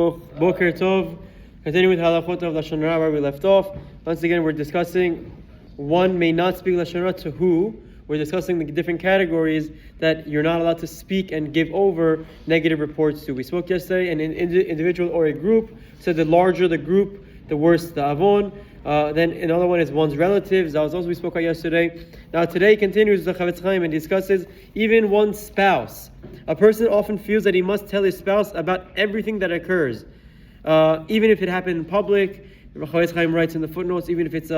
Boker Tov, continuing with Halachot of Lashon Hara where we left off. Once again, we're discussing one may not speak Lashon Hara to who. We're discussing the different categories that you're not allowed to speak and give over negative reports to. We spoke yesterday an individual or a group. So the larger the group, the worse the avon. Then another one is one's relatives. That was also we spoke about yesterday. Now today continues the Chafetz Chaim and discusses even one's spouse. A person often feels that he must tell his spouse about everything that occurs, even if it happened in public. Chafetz Chaim writes in the footnotes, even if it's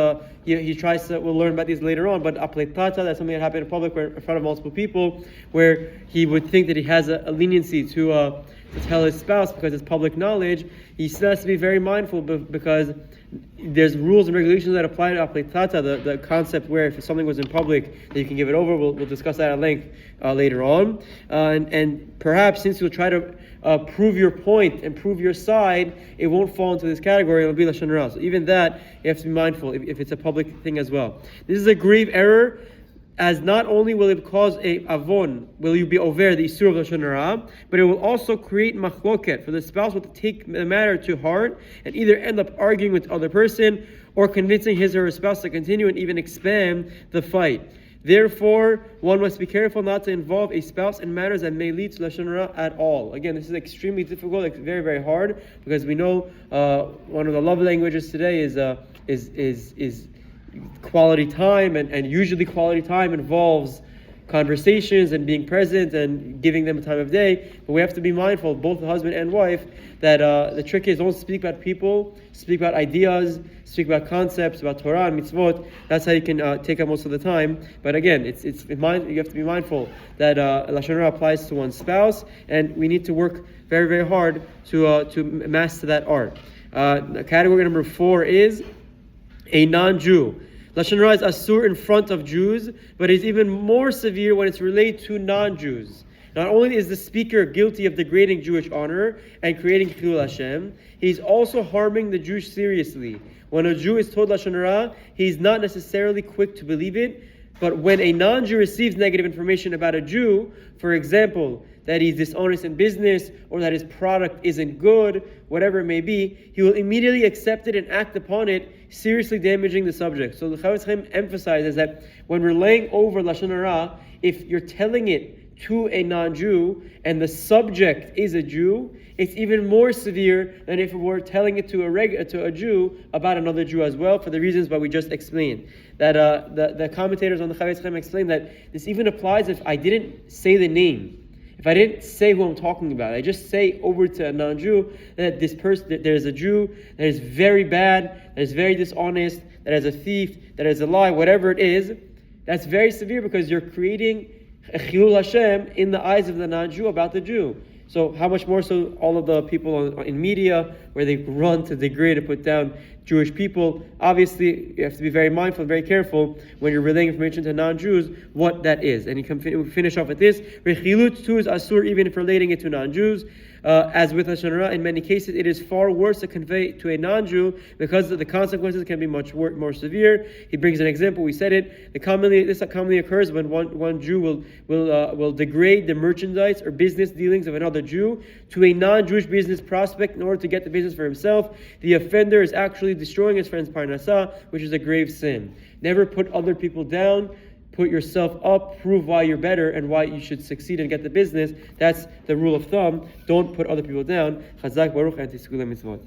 he tries to. We'll learn about these later on. But apletata, that's something that happened in public, in front of multiple people, where he would think that he has a leniency to tell his spouse because it's public knowledge. He still has to be very mindful because there's rules and regulations that apply to apletata, the concept where if something was in public, that you can give it over. We'll discuss that at length later on. And perhaps since you'll try to prove your point and prove your side, it won't fall into this category. It'll be Lashon Hara. So even that, you have to be mindful if it's a public thing as well. This is a grave error, as not only will it cause a avon, will you be over the isur of Lashon Hara, but it will also create machloket, for the spouse will take the matter to heart and either end up arguing with the other person or convincing his or her spouse to continue and even expand the fight. Therefore, one must be careful not to involve a spouse in matters that may lead to Lashon Hara at all. Again, this is extremely difficult, it's very, very hard, because we know one of the love languages today is quality time, and usually quality time involves conversations and being present and giving them a time of day. But we have to be mindful, both the husband and wife, that the trick is don't speak about people, speak about ideas, speak about concepts, about Torah and mitzvot. That's how you can take up most of the time. But again, you have to be mindful that Lashon Hara applies to one's spouse, and we need to work very, very hard to master that art. Category number 4 is a non-Jew. Lashon Hara is asur in front of Jews, but is even more severe when it's related to non-Jews. Not only is the speaker guilty of degrading Jewish honor and creating Chilul Hashem, he's also harming the Jews seriously. When a Jew is told Lashon Hara, he's not necessarily quick to believe it, but when a non-Jew receives negative information about a Jew, for example, that he's dishonest in business or that his product isn't good, whatever it may be, he will immediately accept it and act upon it, seriously damaging the subject. So the Chafetz Chaim emphasizes that when we're laying over Lashon Hara, if you're telling it to a non-Jew and the subject is a Jew, it's even more severe than if we're telling it to a Jew about another Jew as well, for the reasons why we just explained. That the commentators on the Chafetz Chaim explain that this even applies if I didn't say the name. If I didn't say who I'm talking about, I just say over to a non-Jew that this person, that there's a Jew that is very bad, that is very dishonest, that is a thief, that is a lie, whatever it is, that's very severe because you're creating a Chilul Hashem in the eyes of the non-Jew about the Jew. So how much more so all of the people in media where they run to degrade and put down Jewish people. Obviously, you have to be very mindful and very careful when you're relaying information to non-Jews what that is. And you can finish off with this. Rechilut too is asur even if relating it to non-Jews. As with Lashon Hara, in many cases, it is far worse to convey to a non-Jew because the consequences can be much more severe. He brings an example. We said it. This commonly occurs when one Jew will degrade the merchandise or business dealings of another Jew to a non-Jewish business prospect in order to get the business for himself. The offender is actually destroying his friend's parnasah, which is a grave sin. Never put other people down. Put yourself up, prove why you're better and why you should succeed and get the business. That's the rule of thumb. Don't put other people down. Chazak baruch and tiskulah mitzvot.